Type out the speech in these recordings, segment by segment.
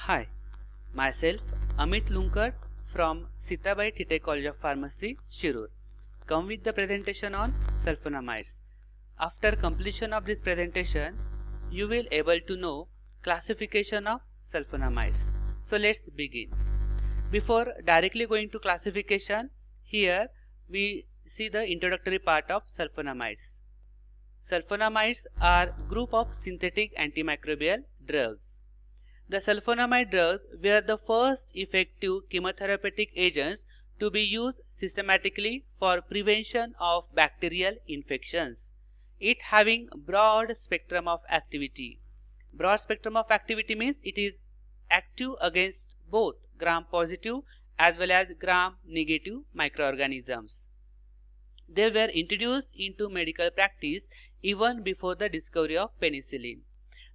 Hi, myself Amit Lunkar from Sitabai Tite College of Pharmacy, Shirur. Come with the presentation on sulfonamides. After completion of this presentation, you will able to know classification of sulfonamides. So let's begin. Before directly going to classification, here we see the introductory part of sulfonamides. Sulfonamides are group of synthetic antimicrobial drugs. The sulfonamide drugs were the first effective chemotherapeutic agents to be used systematically for prevention of bacterial infections, it having broad spectrum of activity. Broad spectrum of activity means it is active against both gram-positive as well as gram-negative microorganisms. They were introduced into medical practice even before the discovery of penicillin.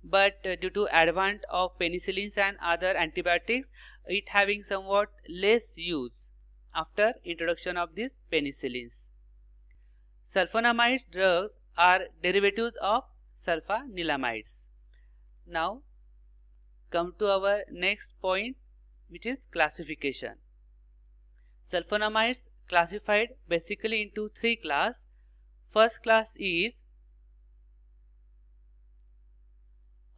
But due to advent of penicillins and other antibiotics, it having somewhat less use after introduction of these penicillins. Sulfonamide drugs are derivatives of sulfonilamides. Now come to our next point, which is classification. Sulfonamides classified basically into three classes. First class is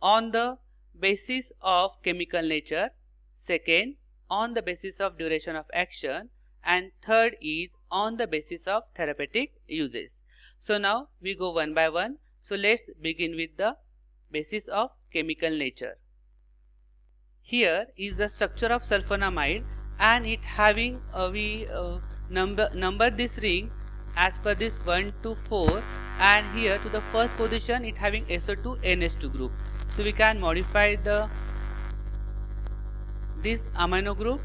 on the basis of chemical nature, second on the basis of duration of action, and third is on the basis of therapeutic uses. So now we go one by one. So let's begin with the basis of chemical nature. Here is the structure of sulfonamide, and it having we number this ring as per this 1 to 4, and here to the first position it having SO2 NH2 group. So we can modify this amino group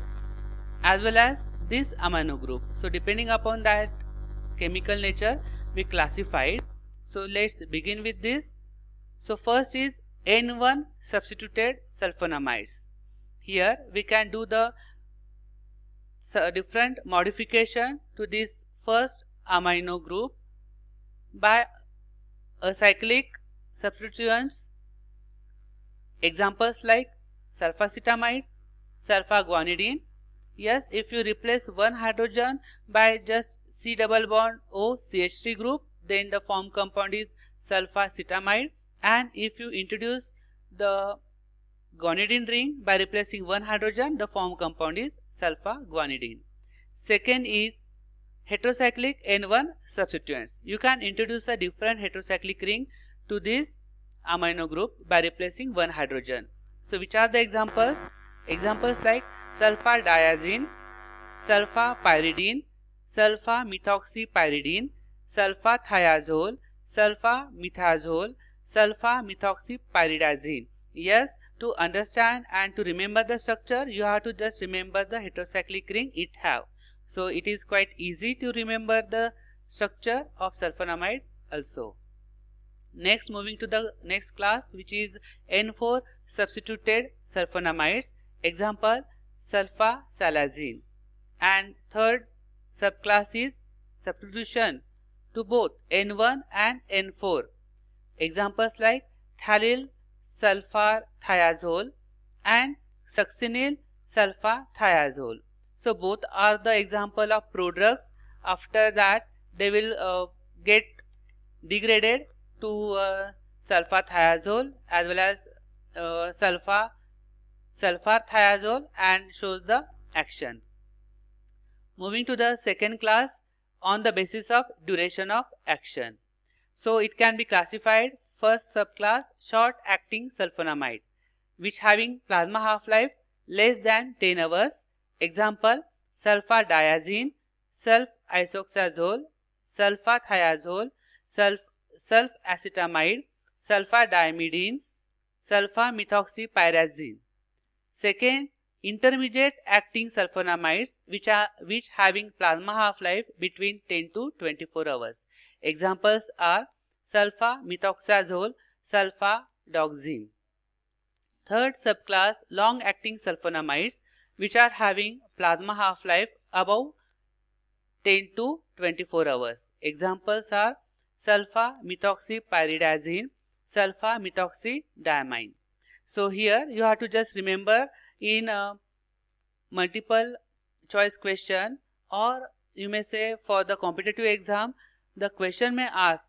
as well as this amino group. So depending upon that chemical nature we classified. So let's begin with this. So first is N1 substituted sulfonamides. Here we can do the different modification to this first amino group by acyclic substituents. Examples like sulfacetamide, sulfaguanidine. Yes, if you replace one hydrogen by just C double bond O CH3 group, then the form compound is sulfacetamide. And if you introduce the guanidine ring by replacing one hydrogen, the form compound is sulfaguanidine. Second is heterocyclic N1 substituents. You can introduce a different heterocyclic ring to this amino group by replacing one hydrogen. So which are the examples? Examples like sulfadiazine, sulfapyridine, sulfamethoxypyridine, sulfathiazole, sulfamethoxazole, sulfamethoxypyridazine. Yes, to understand and to remember the structure, you have to just remember the heterocyclic ring it have. So it is quite easy to remember the structure of sulfonamide also. Next, moving to the next class, which is N4 substituted sulfonamides. Example sulfasalazine. And third subclass is substitution to both N1 and N4. Examples like phthalate sulfathiazole and succinyl sulfathiazole. So both are the example of prodrugs. After that they will get degraded to sulfathiazole as well as sulfathiazole and shows the action. Moving to the second class, on the basis of duration of action. So it can be classified first subclass short acting sulfonamide, which having plasma half-life less than 10 hours. Example sulfadiazine, sulfisoxazole, sulfathiazole, sulfacetamide, sulfadiamidine, sulfamethoxypyrazine. Second, intermediate acting sulfonamides which having plasma half-life between 10 to 24 hours. Examples are sulfamethoxazole, sulfadoxime. Third subclass, long acting sulfonamides which are having plasma half-life above 10 to 24 hours. Examples are sulfamethoxypyridazine, sulfamethoxydiamine. So here you have to just remember in a multiple choice question, or you may say for the competitive exam, the question may ask,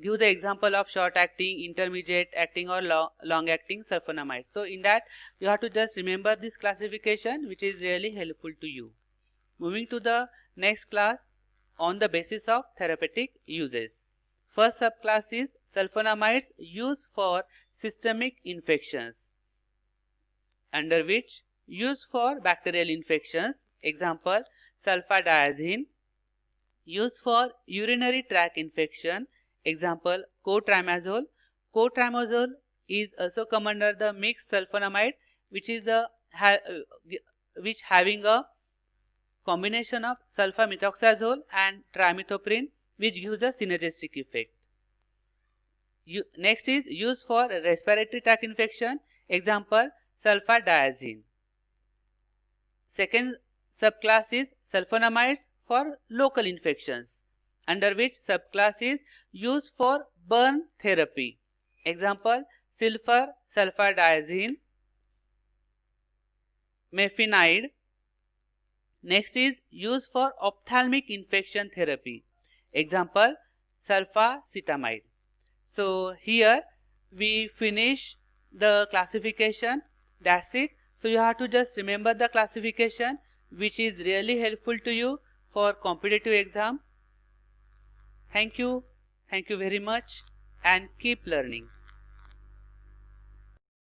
give the example of short acting, intermediate acting or long acting sulfonamides. So in that you have to just remember this classification, which is really helpful to you. Moving to the next class on the basis of therapeutic uses. First subclass is sulfonamides used for systemic infections, under which used for bacterial infections. Example, sulfadiazine. Used for urinary tract infection. Example, cotrimazole. Cotrimazole is also come under the mixed sulfonamide, which is which having a combination of sulfamethoxazole and trimethoprim, which gives a synergistic effect. Next is used for respiratory tract infection. Example, sulfadiazine. Second subclass is sulfonamides for local infections, under which subclass is used for burn therapy. Example, sulfur sulfadiazine, mefenide. Next is used for ophthalmic infection therapy. Example, sulfacetamide. So here we finish the classification. That's it. So you have to just remember the classification, which is really helpful to you for competitive exam. Thank you very much, and keep learning.